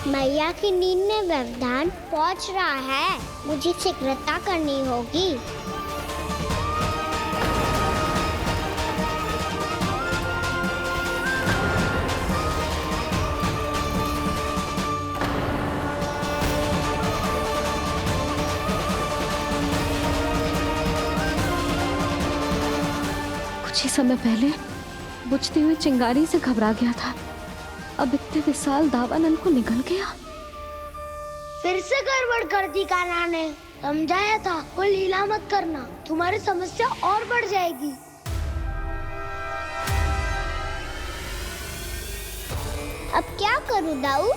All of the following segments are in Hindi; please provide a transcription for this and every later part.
मैया की नींद में व्यवधान पहुंच रहा है, मुझे शीघ्रता करनी होगी। कुछ ही समय पहले बुझती हुई चिंगारी से घबरा गया था, अब इतने विशाल दावानल को निगल गया। फिर से गड़बड़ कर दी कान्हा ने। समझाया था कोई लीला मत करना, तुम्हारी समस्या और बढ़ जाएगी। अब क्या करूं दाऊ?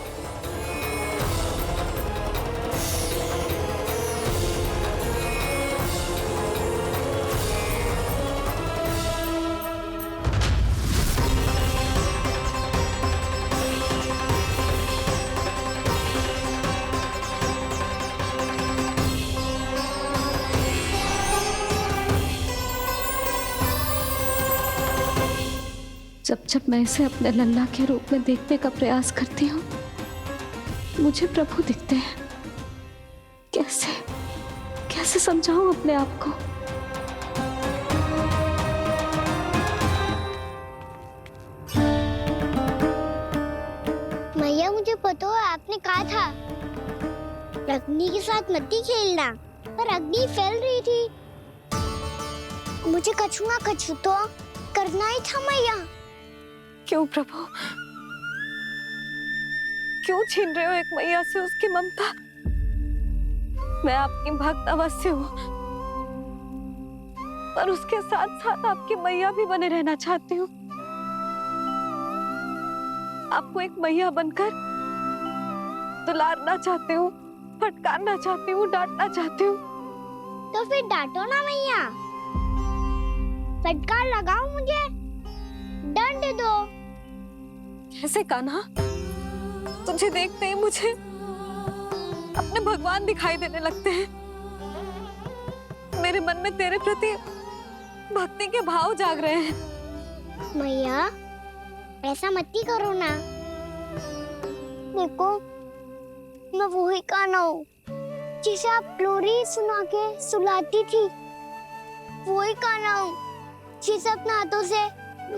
जब जब मैं इसे अपने लल्ला के रूप में देखने का प्रयास करती हूँ, मुझे प्रभु दिखते हैं। कैसे कैसे समझाऊं अपने आप को? मैया मुझे पता है आपने कहा था अग्नि के साथ मत ही खेलना, पर अग्नि फैल रही थी। मुझे कछु ना कछु तो करना ही था मैया। क्यों प्रभु, क्यों छीन रहे हो एक मैया से उसकी ममता? मैं आपकी भक्त अवश्य हूँ, पर उसके साथ साथ आपकी मैया भी बने रहना चाहती हूँ। आपको एक मैया बनकर दुलारना चाहती हूँ, फटकारना चाहती हूँ, डांटना चाहती हूँ। तो फिर डांटो ना मैया, फटकार लगाओ, मुझे दंड दो। कैसे कान्हा? तुझे देखते ही मुझे अपने भगवान दिखाई देने लगते हैं। मेरे मन में तेरे प्रति भक्ति के भाव जाग रहे हैं। मैया ऐसा मत ही करो ना। देखो मैं वही कान्हा हूँ जिसे आप लोरी सुना के सुलाती थी। वही कान्हा हूँ जिसे अपने हाथों से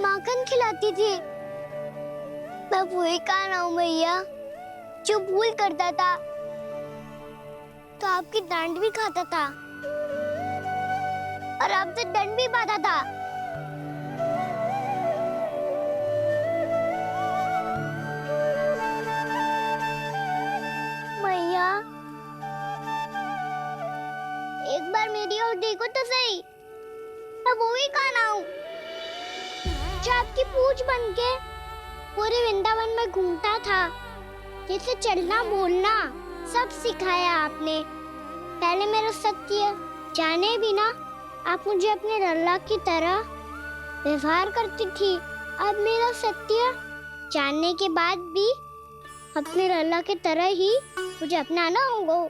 माखन खिलाती थी। मैं वही कान्हा हूँ मैया जो भूल करता था तो आपकी डांट भी खाता था और आपसे दंड भी पाता था। मैया एक बार मेरी ओर देखो तो सही, मैं वही कान्हा हूँ जो आपकी पूछ बनके पूरे वृंदावन में घूमता था। जैसे चलना बोलना सब सिखाया आपने। पहले मेरा सत्य जाने बिना आप मुझे अपने लल्ला की तरह व्यवहार करती थी। अब मेरा सत्य जानने के बाद भी अपने लल्ला की तरह ही मुझे अपनाना होगा,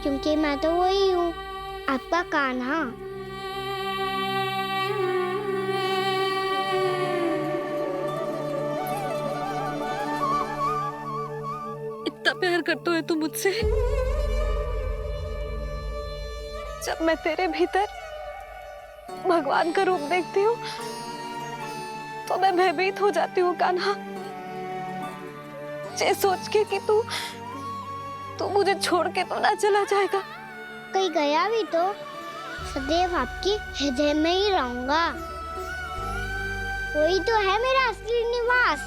क्योंकि मैं तो वही हूँ, आपका कान्हा। इतना प्यार करते हो तुम मुझसे? जब मैं तेरे भीतर भगवान का रूप देखती हूँ तो मैं भयभीत हो जाती हूँ कान्हा। ये सोच के कि तू मुझे छोड़ के तो ना चला जाएगा। कहीं गया भी तो सदैव आपके हृदय में ही रहूंगा। वही तो है मेरा असली निवास।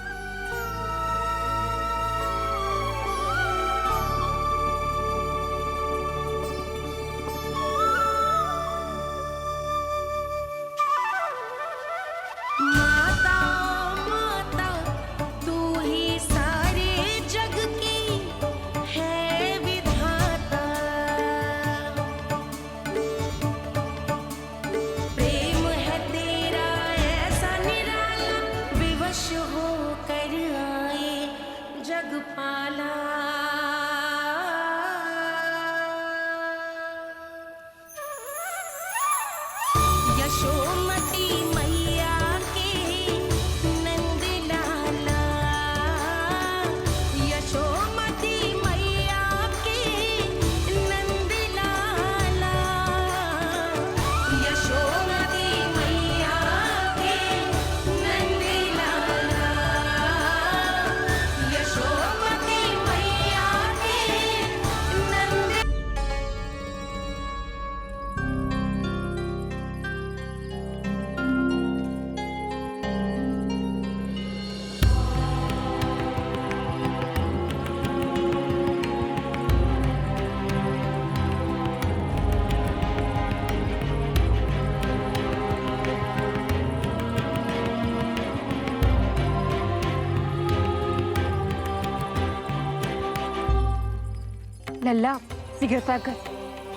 लल्ला सिगरेट पैक कर,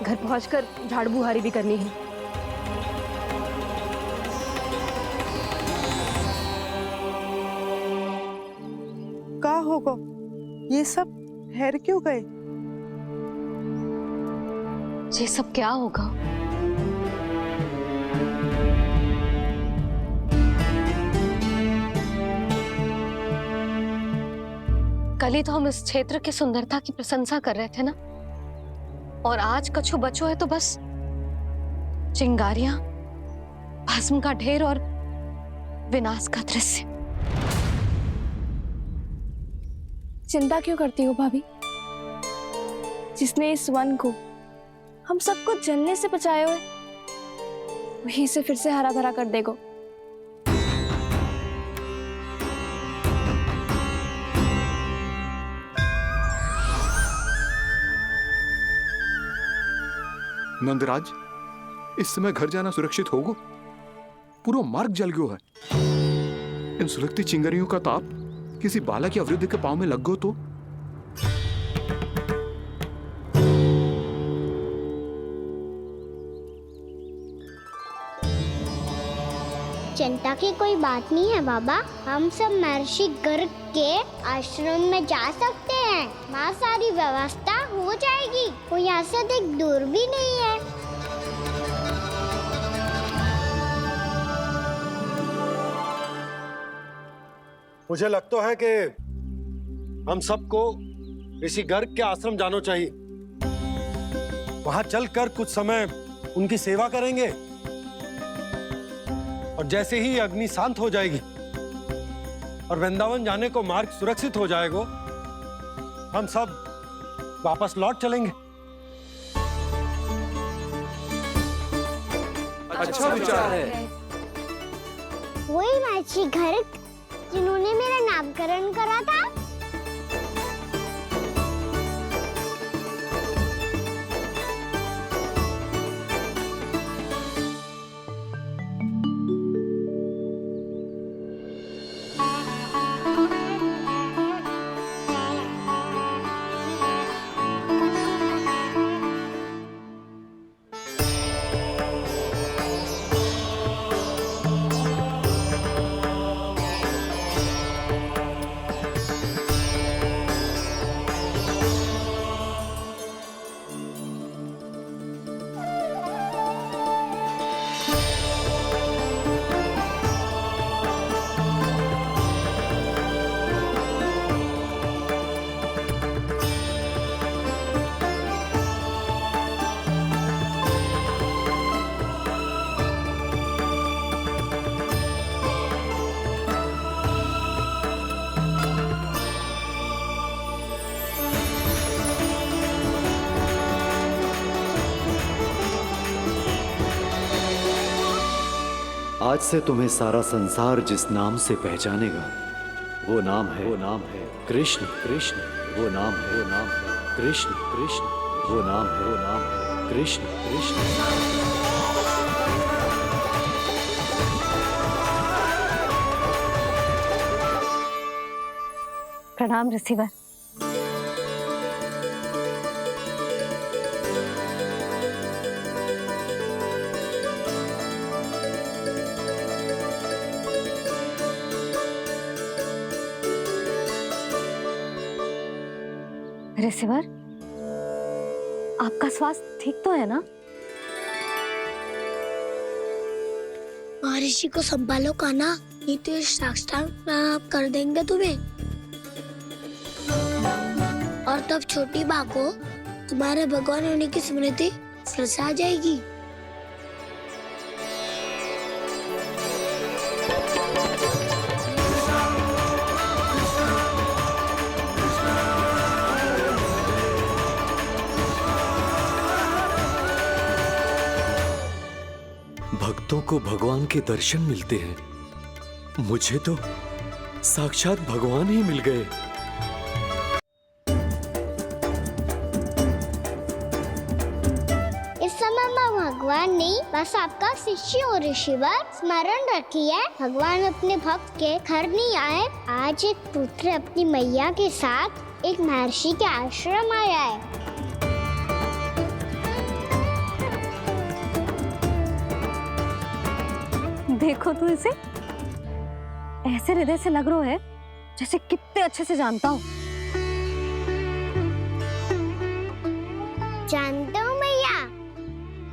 घर पहुंचकर झाड़ू बुहारी भी करनी है। का होगा ये सब ठहर क्यों गए? ये सब क्या होगा? कल ही तो हम इस क्षेत्र की सुंदरता की प्रशंसा कर रहे थे ना, और आज कछु बचो है तो बस चिंगारियां, भस्म का ढेर और विनाश का दृश्य। चिंता क्यों करती हो भाभी? जिसने इस वन को, हम सबको जलने से बचाए हुए, वही से फिर से हरा भरा कर देगा। नंदराज, इस समय घर जाना सुरक्षित होगा? पूरा मार्ग जल गयो है। इन सुलगती चिंगारियों का ताप किसी बालक या वृद्ध के पांव में लग गयो तो? चिंता की कोई बात नहीं है बाबा, हम सब महर्षि गर्ग के आश्रम में जा सकते हैं। वहाँ सारी व्यवस्था हो जाएगी, कोई यहाँ से अधिक दूर भी नहीं है। मुझे लगता है कि हम सबको ऋषि गर्ग के आश्रम जाना चाहिए। वहां चलकर कुछ समय उनकी सेवा करेंगे, और जैसे ही अग्नि शांत हो जाएगी और वृंदावन जाने को मार्ग सुरक्षित हो जाएगा, हम सब वापस लौट चलेंगे। अच्छा विचार है। वही महर्षि गर्ग जिन्होंने मेरा नामकरण करा था। आज से तुम्हें सारा संसार जिस नाम से पहचानेगा, वो नाम है कृष्ण। कृष्ण वो नाम है कृष्ण। कृष्ण वो नाम है कृष्ण। कृष्ण। प्रणाम ऋषिवर। ऋषिवर, आपका स्वास्थ्य ठीक तो है ना? महर्षि को संभालो कान्हा, नहीं तो ये साक्षात प्राप्त कर देंगे तुम्हें। और तब छोटी बा को तुम्हारे भगवान होने की स्मृति फिर से आ जाएगी। भक्तों को भगवान के दर्शन मिलते हैं। मुझे तो साक्षात भगवान ही मिल गए। इस समय मैं भगवान नहीं, बस आपका शिष्य हूँ ऋषिवर। स्मरण रखिए, भगवान अपने भक्त के घर नहीं आए। आज एक पुत्र अपनी मैया के साथ एक महर्षि के आश्रम आया है। देखो तू इसे, ऐसे हृदय से लग रहा है जैसे कितने अच्छे से जानता हूँ। जानते हो भैया,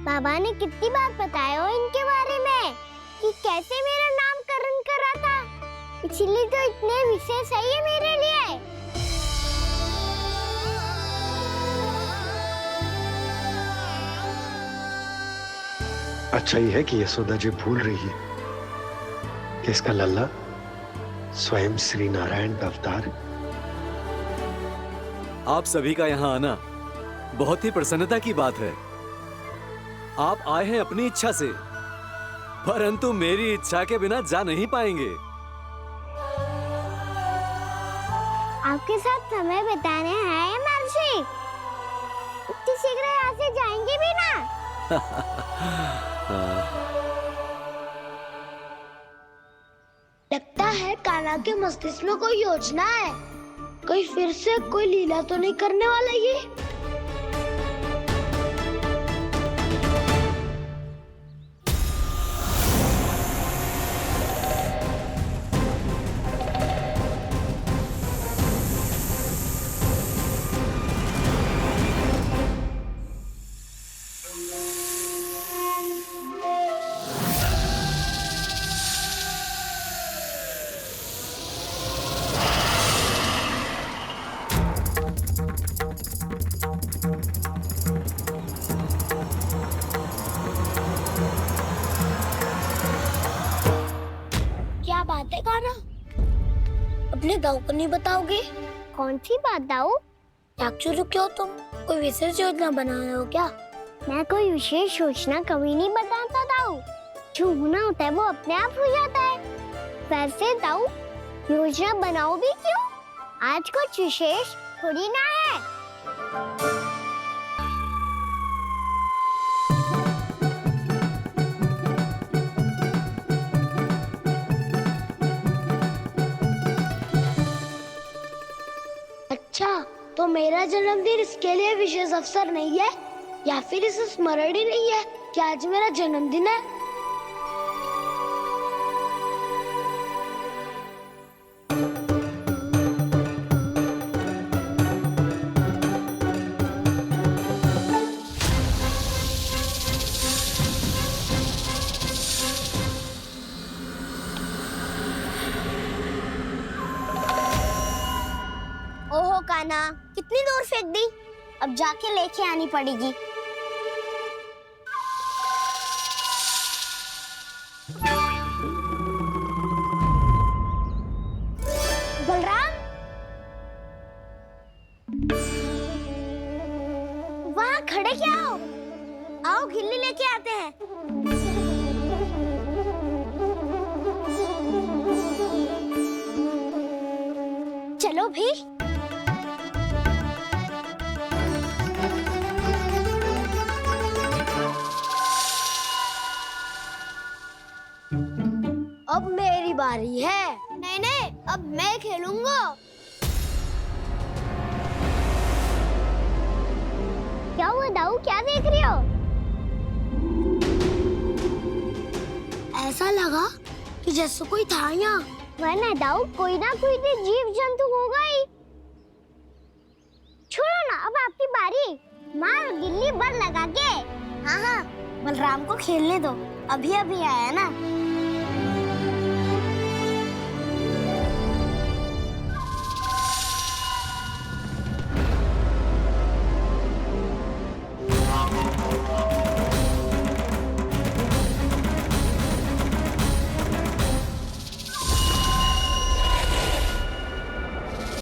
बाबा ने कितनी बार बताया हो इनके बारे में कि कैसे मेरा नामकरण करा था, इसीलिए तो इतने विशेष है ये मेरे लिए। अच्छा ही है कि यशोदा जी भूल रही है कि इसका लल्ला स्वयं श्री नारायण का अवतार है। आप सभी का यहाँ आना बहुत ही प्रसन्नता की बात है। आप आए हैं अपनी इच्छा से, परंतु मेरी इच्छा के बिना जा नहीं पाएंगे। आपके साथ समय बिताने हैं महर्षि, इतनी शीघ्र यहाँ से जाएंगे भी ना? लगता है कान्हा के मस्तिष्क में कोई योजना है, कोई फिर से कोई लीला तो नहीं करने वाला ये। क्या बात है कान्हा, अपने दाऊ को नहीं बताओगे? कौन सी बात दाऊ? याक्षुरु क्यों, तुम कोई विशेष योजना बना रहे हो क्या? मैं कोई विशेष योजना कभी नहीं बताता दाऊ, जो होना होता है वो अपने आप हो जाता है। वैसे दाऊ, योजना बनाओ भी क्यों? आज कुछ विशेष थोड़ी ना है। अच्छा, तो मेरा जन्मदिन इसके लिए विशेष अवसर नहीं है, या फिर इसे स्मरण ही नहीं है कि आज मेरा जन्मदिन है? ओहो कान्हा, कितनी दूर फेंक दी, अब जाके लेके आनी पड़ेगी। बलराम, वहाँ खड़े क्या हो? आओ घिल्ली लेके आते हैं। चलो भी। अब मेरी बारी है। नहीं नहीं, अब मैं खेलूंगा। क्या हुआ दाऊ, क्या देख रही हो? ऐसा लगा कि जैसे कोई था यहाँ। वरना दाऊ, कोई ना कोई तो जीव जंतु होगा ही। छोड़ो ना, अब आपकी बारी। मार गिल्ली बल लगा के। हाँ हाँ, बलराम को खेलने दो, अभी अभी आया ना।